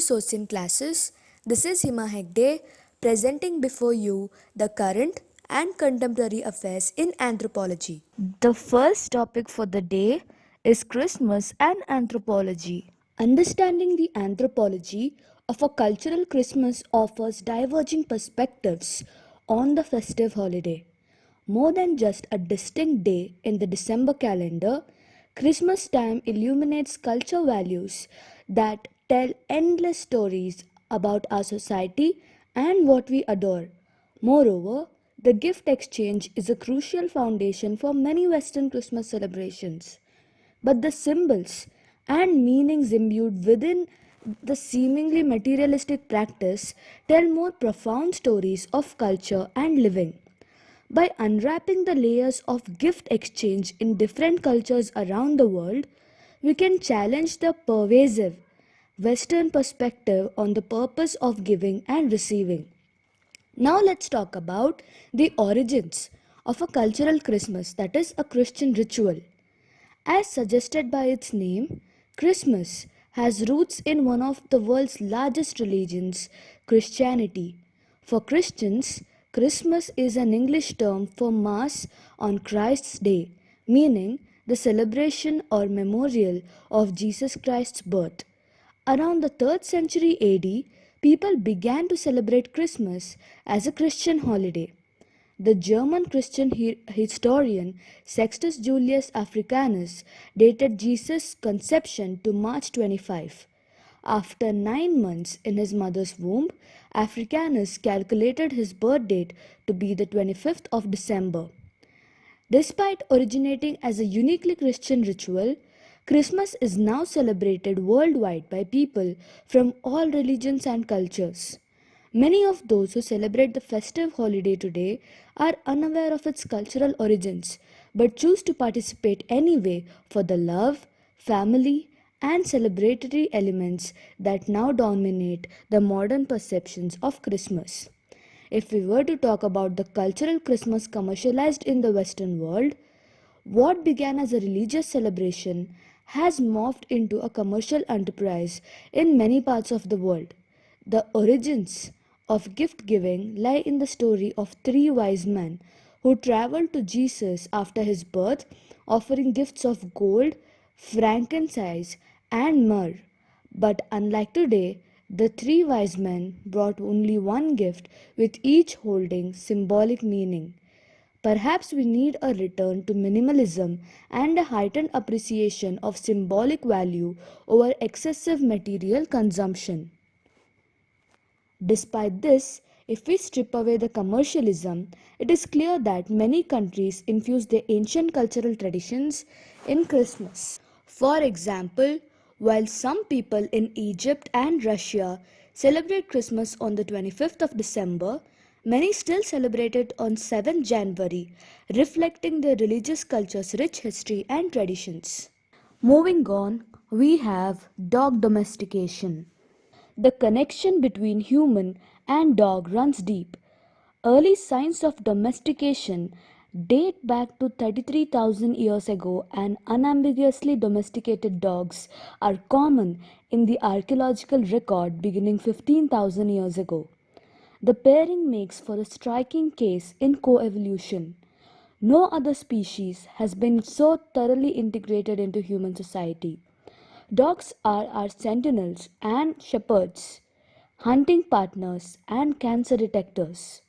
Sosin classes. This is Hima Hegde presenting before you the current and contemporary affairs in anthropology. The first topic for the day is Christmas and anthropology. Understanding the anthropology of a cultural Christmas offers diverging perspectives on the festive holiday. More than just a distinct day in the December calendar, Christmas time illuminates culture values that tell endless stories about our society and what we adore. Moreover, the gift exchange is a crucial foundation for many Western Christmas celebrations. But the symbols and meanings imbued within the seemingly materialistic practice tell more profound stories of culture and living. By unwrapping the layers of gift exchange in different cultures around the world, we can challenge the pervasive Western perspective on the purpose of giving and receiving. Now let's talk about the origins of a cultural Christmas, that is, a Christian ritual. As suggested by its name, Christmas has roots in one of the world's largest religions, Christianity. For Christians, Christmas is an English term for Mass on Christ's Day, meaning the celebration or memorial of Jesus Christ's birth. Around the 3rd century AD, people began to celebrate Christmas as a Christian holiday. The German Christian historian Sextus Julius Africanus dated Jesus' conception to March 25. After 9 months in his mother's womb, Africanus calculated his birth date to be the 25th of December. Despite originating as a uniquely Christian ritual, Christmas is now celebrated worldwide by people from all religions and cultures. Many of those who celebrate the festive holiday today are unaware of its cultural origins but choose to participate anyway for the love, family, and celebratory elements that now dominate the modern perceptions of Christmas. If we were to talk about the cultural Christmas commercialized in the Western world, what began as a religious celebration has morphed into a commercial enterprise in many parts of the world. The origins of gift giving lie in the story of 3 wise men who traveled to Jesus after his birth, offering gifts of gold, frankincense, and myrrh. But unlike today, the 3 wise men brought only one gift, with each holding symbolic meaning. Perhaps we need a return to minimalism and a heightened appreciation of symbolic value over excessive material consumption. Despite this, if we strip away the commercialism, it is clear that many countries infuse their ancient cultural traditions in Christmas. For example, while some people in Egypt and Russia celebrate Christmas on the 25th of December, many still celebrate it on 7th January, reflecting their religious culture's rich history and traditions. Moving on, we have dog domestication. The connection between human and dog runs deep. Early signs of domestication date back to 33,000 years ago, and unambiguously domesticated dogs are common in the archaeological record beginning 15,000 years ago. The pairing makes for a striking case in coevolution. No other species has been so thoroughly integrated into human society. Dogs are our sentinels and shepherds, hunting partners and cancer detectors.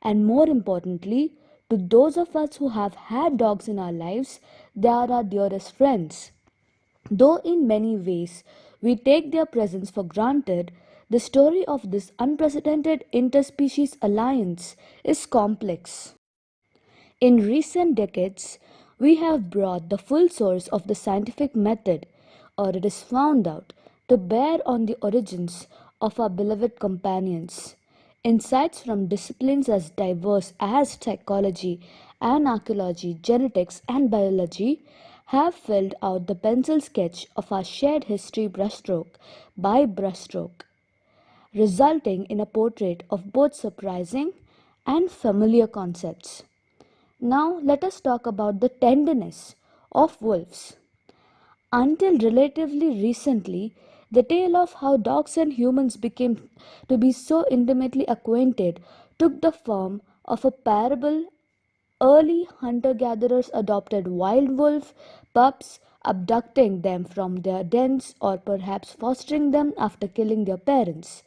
And more importantly, to those of us who have had dogs in our lives, they are our dearest friends. Though in many ways we take their presence for granted, the story of this unprecedented interspecies alliance is complex. In recent decades, we have brought the full source of the scientific method, or it is found out, to bear on the origins of our beloved companions. Insights from disciplines as diverse as psychology and archaeology, genetics, and biology have filled out the pencil sketch of our shared history brushstroke by brushstroke, resulting in a portrait of both surprising and familiar concepts. Now, let us talk about the tenderness of wolves. Until relatively recently, The tale of how dogs and humans became to be so intimately acquainted took the form of a parable. Early hunter gatherers adopted wild wolf pups, abducting them from their dens or perhaps fostering them after killing their parents.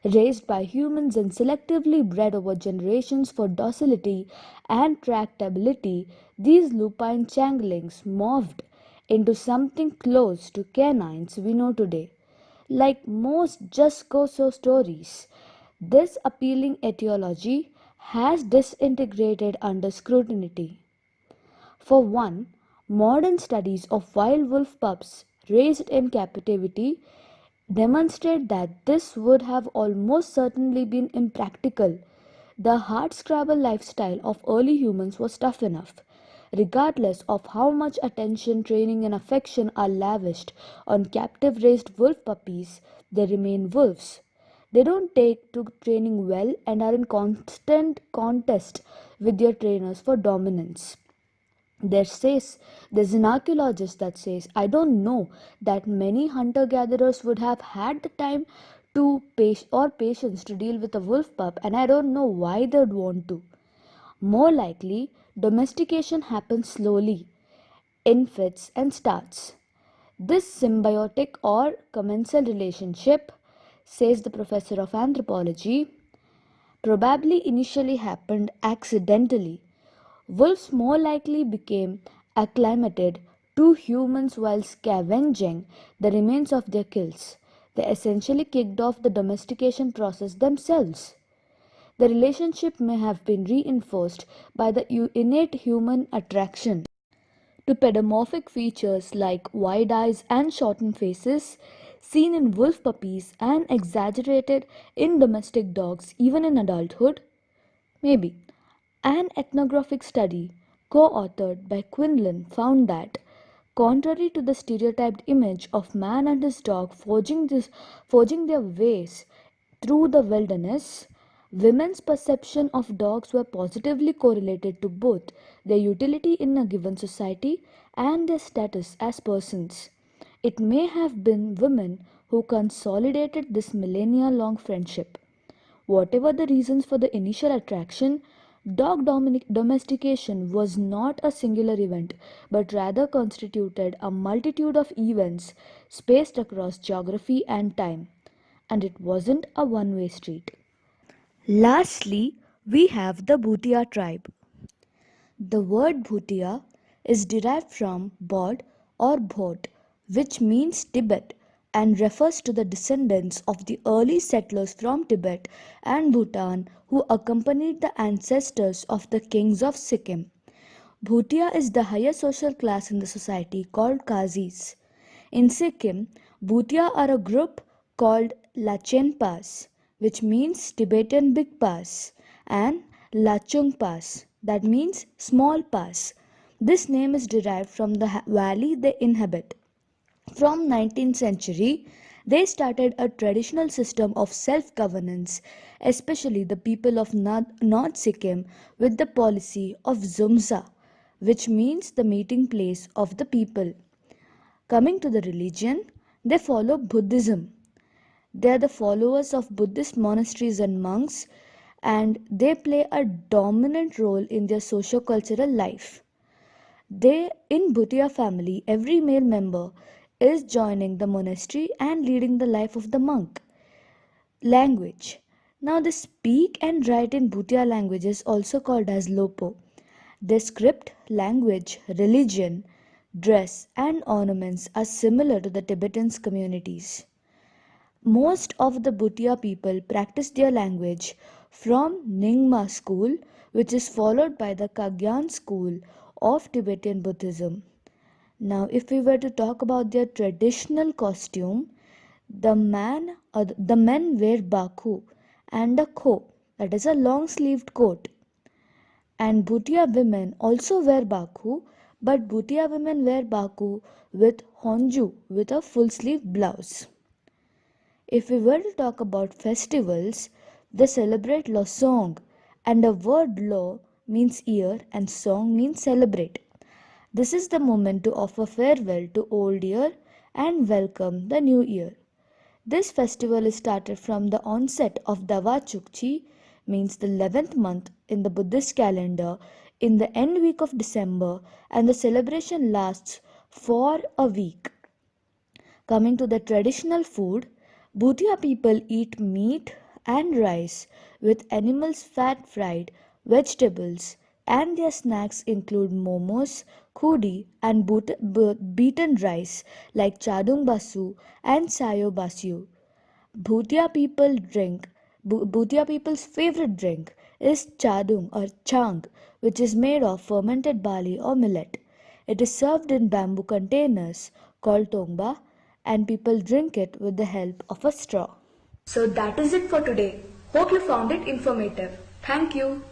Raised by humans and selectively bred over generations for docility and tractability, these lupine changelings morphed into something close to canines we know today. Like most just go so stories, this appealing etiology has disintegrated under scrutiny. For one, modern studies of wild wolf pups raised in captivity demonstrate that this would have almost certainly been impractical. The hardscrabble lifestyle of early humans was tough enough. Regardless of how much attention, training, and affection are lavished on captive raised wolf puppies, they remain wolves. They don't take to training well and are in constant contest with their trainers for dominance. There's an archaeologist that says, I don't know that many hunter gatherers would have had the time or patience to deal with a wolf pup, and I don't know why they'd want to. More likely, domestication happens slowly, in fits and starts. This symbiotic or commensal relationship, says the professor of anthropology, probably initially happened accidentally. Wolves more likely became acclimated to humans while scavenging the remains of their kills. They essentially kicked off the domestication process themselves. The relationship may have been reinforced by the innate human attraction to pedomorphic features like wide eyes and shortened faces, seen in wolf puppies and exaggerated in domestic dogs even in adulthood. Maybe. An ethnographic study, co authored by Quinlan, found that, contrary to the stereotyped image of man and his dog forging their ways through the wilderness, women's perception of dogs were positively correlated to both their utility in a given society and their status as persons. It may have been women who consolidated this millennia long friendship. Whatever the reasons for the initial attraction, domestication was not a singular event, but rather constituted a multitude of events spaced across geography and time. And it wasn't a one way street. Lastly, we have the Bhutia tribe. The word Bhutia is derived from Bod or Bhot, which means Tibet, and refers to the descendants of the early settlers from Tibet and Bhutan who accompanied the ancestors of the kings of Sikkim. Bhutia is the higher social class in the society called Kazis. In Sikkim, Bhutia are a group called Lachenpas, which means Tibetan Big Pass, and Lachung Pass, that means small pass. This name is derived from the valley they inhabit. From 19th century, they started a traditional system of self-governance, especially the people of North Sikkim, with the policy of Zumza, which means the meeting place of the people. Coming to the religion, they follow Buddhism. They are the followers of Buddhist monasteries and monks, and they play a dominant role in their socio-cultural life. In Bhutia family, every male member is joining the monastery and leading the life of the monk. Language. Now they speak and write in Bhutia languages also called as Lopo. Their script, language, religion, dress and ornaments are similar to the Tibetan communities. Most of the Bhutia people practice their language from Nyingma school, which is followed by the Kagyan school of Tibetan Buddhism. Now, if we were to talk about their traditional costume, the men wear baku and a kho, that is a long sleeved coat. And Bhutia women also wear baku, but Bhutia women wear baku with honju with a full sleeve blouse. If we were to talk about festivals, they celebrate Losong, and the word Lo means year and Song means celebrate. This is the moment to offer farewell to old year and welcome the new year. This festival is started from the onset of Dawa Chukchi, means the 11th month in the Buddhist calendar, in the end week of December, and the celebration lasts for a week. Coming to the traditional food, Bhutia people eat meat and rice with animals fat fried, vegetables, and their snacks include momos, khudi, and beaten rice like chadung basu and sayo basu. Bhutia people's favorite drink is chadung or chang, which is made of fermented barley or millet. It is served in bamboo containers called tongba, and people drink it with the help of a straw. So that is it for today. Hope you found it informative. Thank you.